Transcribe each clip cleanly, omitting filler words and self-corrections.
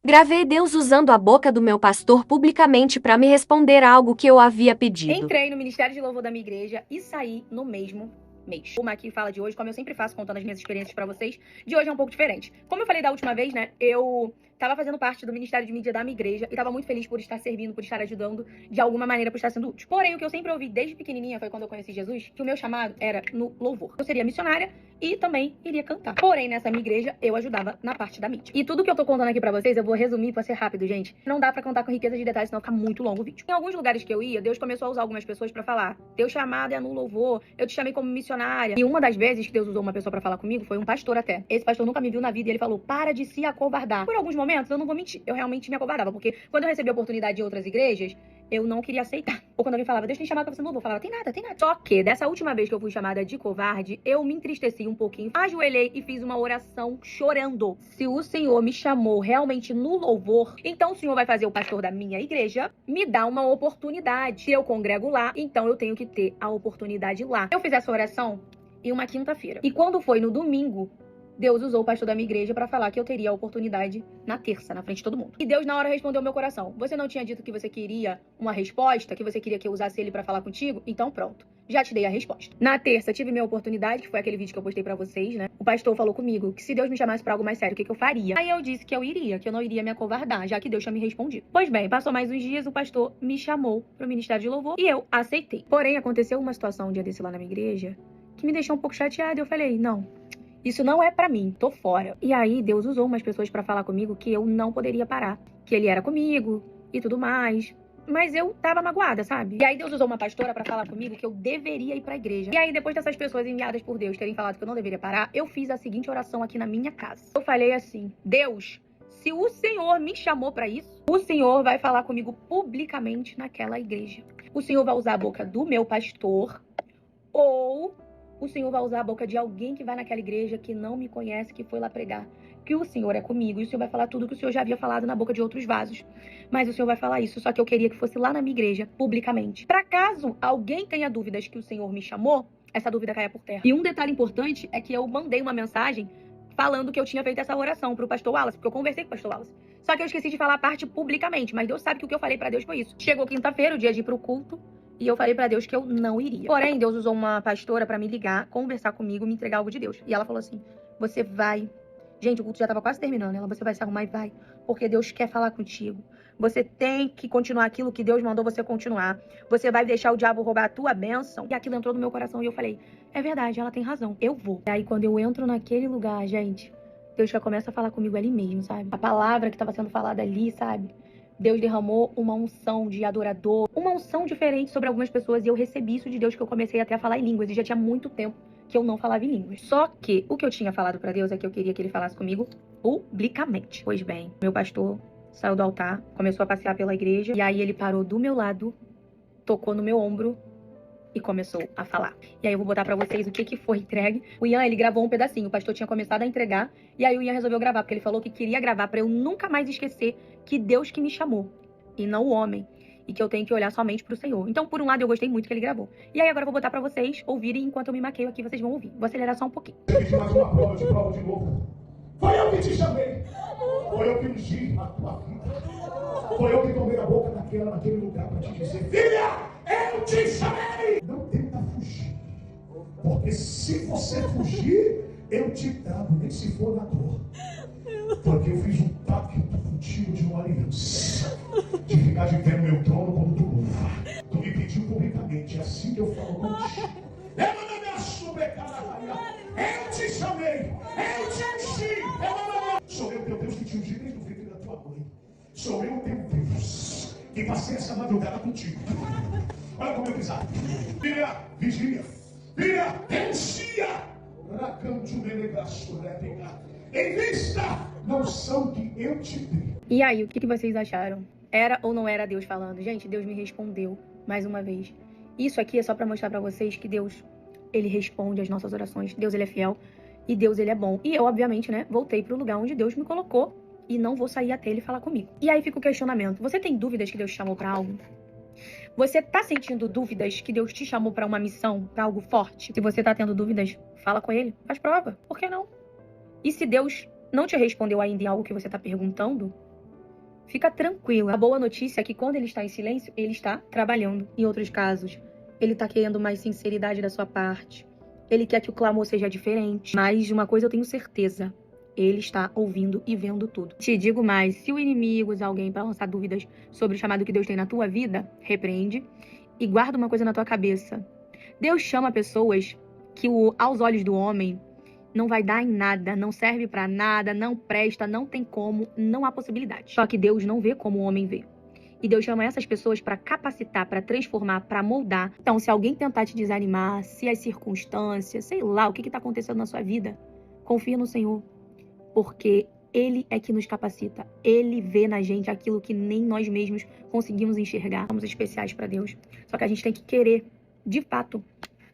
Gravei Deus usando a boca do meu pastor publicamente para me responder algo que eu havia pedido. Entrei no Ministério de Louvor da minha igreja e saí no mesmo mês. Uma aqui fala de hoje, como eu sempre faço, contando as minhas experiências pra vocês, de hoje é um pouco diferente. Como eu falei da última vez, né, eu tava fazendo parte do Ministério de Mídia da minha igreja e tava muito feliz por estar servindo, por estar ajudando, de alguma maneira, por estar sendo útil. Porém, o que eu sempre ouvi desde pequenininha, foi quando eu conheci Jesus, que o meu chamado era no louvor. Eu seria missionária e também iria cantar. Porém, nessa minha igreja, eu ajudava na parte da mídia. E tudo que eu tô contando aqui pra vocês, eu vou resumir pra ser rápido, gente. Não dá pra contar com riqueza de detalhes, senão fica muito longo o vídeo. Em alguns lugares que eu ia, Deus começou a usar algumas pessoas pra falar: teu chamado é no louvor, eu te chamei como missionária. E uma das vezes que Deus usou uma pessoa pra falar comigo, foi um pastor até. Esse pastor nunca me viu na vida e ele falou: para de se acovardar. Por alguns momentos, eu não vou mentir, eu realmente me acovardava, porque quando eu recebi a oportunidade de outras igrejas, eu não queria aceitar. Ou quando alguém falava: Deus tem chamado pra você no louvor, eu falava: tem nada, tem nada. Só que, dessa última vez que eu fui chamada de covarde, eu me entristeci um pouquinho, ajoelhei e fiz uma oração chorando. Se o Senhor me chamou realmente no louvor, então o Senhor vai fazer o pastor da minha igreja me dar uma oportunidade. Se eu congrego lá, então eu tenho que ter a oportunidade lá. Eu fiz essa oração em uma quinta-feira. E quando foi no domingo, Deus usou o pastor da minha igreja pra falar que eu teria a oportunidade na terça, na frente de todo mundo. E Deus na hora respondeu ao meu coração: você não tinha dito que você queria uma resposta, que você queria que eu usasse ele pra falar contigo? Então pronto, já te dei a resposta. Na terça tive minha oportunidade, que foi aquele vídeo que eu postei pra vocês, né? O pastor falou comigo que se Deus me chamasse pra algo mais sério, o que eu faria? Aí eu disse que eu iria, que eu não iria me acovardar, já que Deus tinha me respondido. Pois bem, passou mais uns dias, o pastor me chamou pro Ministério de Louvor e eu aceitei. Porém, aconteceu uma situação um dia desse lá na minha igreja que me deixou um pouco chateada. Eu falei: não, isso não é pra mim, tô fora. E aí Deus usou umas pessoas pra falar comigo que eu não poderia parar, que ele era comigo e tudo mais. Mas eu tava magoada, sabe? E aí Deus usou uma pastora pra falar comigo que eu deveria ir pra igreja. E aí, depois dessas pessoas enviadas por Deus terem falado que eu não deveria parar, eu fiz a seguinte oração aqui na minha casa. Eu falei assim: Deus, se o Senhor me chamou pra isso, o Senhor vai falar comigo publicamente naquela igreja. O Senhor vai usar a boca do meu pastor, ou o Senhor vai usar a boca de alguém que vai naquela igreja, que não me conhece, que foi lá pregar que o Senhor é comigo. E o Senhor vai falar tudo que o Senhor já havia falado na boca de outros vasos. Mas o Senhor vai falar isso, só que eu queria que fosse lá na minha igreja, publicamente. Pra caso alguém tenha dúvidas que o Senhor me chamou, essa dúvida caia por terra. E um detalhe importante é que eu mandei uma mensagem falando que eu tinha feito essa oração pro pastor Wallace, porque eu conversei com o pastor Wallace. Só que eu esqueci de falar a parte publicamente, mas Deus sabe que o que eu falei pra Deus foi isso. Chegou quinta-feira, o dia de ir pro culto, e eu falei pra Deus que eu não iria. Porém, Deus usou uma pastora pra me ligar, conversar comigo, me entregar algo de Deus. E ela falou assim: você vai... Gente, o culto já tava quase terminando. Você vai se arrumar e vai, porque Deus quer falar contigo. Você tem que continuar aquilo que Deus mandou você continuar. Você vai deixar o diabo roubar a tua bênção. E aquilo entrou no meu coração e eu falei: é verdade, ela tem razão, eu vou. E aí, quando eu entro naquele lugar, gente, Deus já começa a falar comigo ali mesmo, sabe? A palavra que tava sendo falada ali, sabe? Deus derramou uma unção de adorador, uma unção diferente sobre algumas pessoas, e eu recebi isso de Deus, que eu comecei até a falar em línguas, e já tinha muito tempo que eu não falava em línguas. Só que o que eu tinha falado pra Deus é que eu queria que ele falasse comigo publicamente. Pois bem, meu pastor saiu do altar, começou a passear pela igreja, e aí ele parou do meu lado, tocou no meu ombro e começou a falar. E aí eu vou botar pra vocês o que foi entregue. O Ian, ele gravou um pedacinho, o pastor tinha começado a entregar, e aí o Ian resolveu gravar, porque ele falou que queria gravar pra eu nunca mais esquecer que Deus que me chamou, e não o homem, e que eu tenho que olhar somente pro Senhor. Então, por um lado, eu gostei muito que ele gravou. E aí agora eu vou botar pra vocês ouvirem, enquanto eu me maqueio aqui, vocês vão ouvir. Vou acelerar só um pouquinho. Eu pedi mais uma prova de novo. Foi eu que te chamei. Foi eu que ungi a tua vida. Foi eu que tomei a boca naquele lugar para te dizer: filha, eu te chamei. Não tenta fugir. Porque se você fugir, eu te trago, nem se for na dor. Porque eu fiz um pacto contigo de uma aliança, de ficar de pé no meu trono quando tu louva. Tu me pediu publicamente, é assim que eu falo contigo. Eu te chamei, eu te enchi. Sou eu teu Deus que te ungi desde o ventre da tua mãe. Sou eu teu Deus que passei essa madrugada contigo. Olha como eu pisar. Vira, vigia. Vira, denuncia. Em vista da unção que eu te dei. E aí, o que vocês acharam? Era ou não era Deus falando? Gente, Deus me respondeu mais uma vez. Isso aqui é só pra mostrar pra vocês que Deus, ele responde às nossas orações. Deus, ele é fiel e Deus, ele é bom. E eu, obviamente, né, voltei pro lugar onde Deus me colocou e não vou sair até ele falar comigo. E aí fica o questionamento: você tem dúvidas que Deus te chamou pra algo? Você tá sentindo dúvidas que Deus te chamou pra uma missão, pra algo forte? Se você tá tendo dúvidas, fala com ele, faz prova. Por que não? E se Deus não te respondeu ainda em algo que você tá perguntando, Fica tranquila. A boa notícia é que quando ele está em silêncio, ele está trabalhando. Em outros casos, ele está querendo mais sinceridade da sua parte. Ele quer que o clamor seja diferente. Mas de uma coisa eu tenho certeza. Ele está ouvindo e vendo tudo. Te digo mais, se o inimigo usar alguém para lançar dúvidas sobre o chamado que Deus tem na tua vida, repreende e guarda uma coisa na tua cabeça. Deus chama pessoas que aos olhos do homem não vai dar em nada, não serve para nada, não presta, não tem como, não há possibilidade. Só que Deus não vê como o homem vê. E Deus chama essas pessoas para capacitar, para transformar, para moldar. Então, se alguém tentar te desanimar, se as circunstâncias, sei lá, o que está acontecendo na sua vida, confia no Senhor. Porque Ele é que nos capacita. Ele vê na gente aquilo que nem nós mesmos conseguimos enxergar. Somos especiais para Deus. Só que a gente tem que querer, de fato,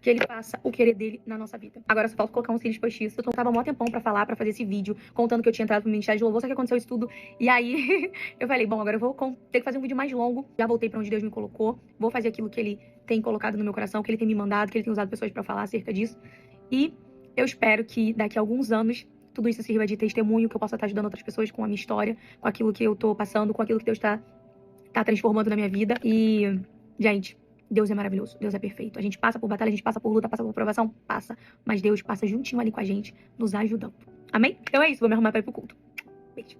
que Ele faça o querer dele na nossa vida. Agora só falta colocar uns cílios postiços. Eu tava mó tempão pra falar, pra fazer esse vídeo, contando que eu tinha entrado pro Ministério de Louvor, só que aconteceu isso tudo. E aí, eu falei, bom, agora eu vou ter que fazer um vídeo mais longo. Já voltei pra onde Deus me colocou. Vou fazer aquilo que Ele tem colocado no meu coração, que Ele tem me mandado, que Ele tem usado pessoas pra falar acerca disso. E eu espero que daqui a alguns anos tudo isso sirva de testemunho, que eu possa estar ajudando outras pessoas com a minha história, com aquilo que eu tô passando, com aquilo que Deus tá transformando na minha vida. E, gente, Deus é maravilhoso, Deus é perfeito. A gente passa por batalha, a gente passa por luta, passa por provação, passa. Mas Deus passa juntinho ali com a gente, nos ajudando. Amém? Então é isso, vou me arrumar pra ir pro culto. Beijo.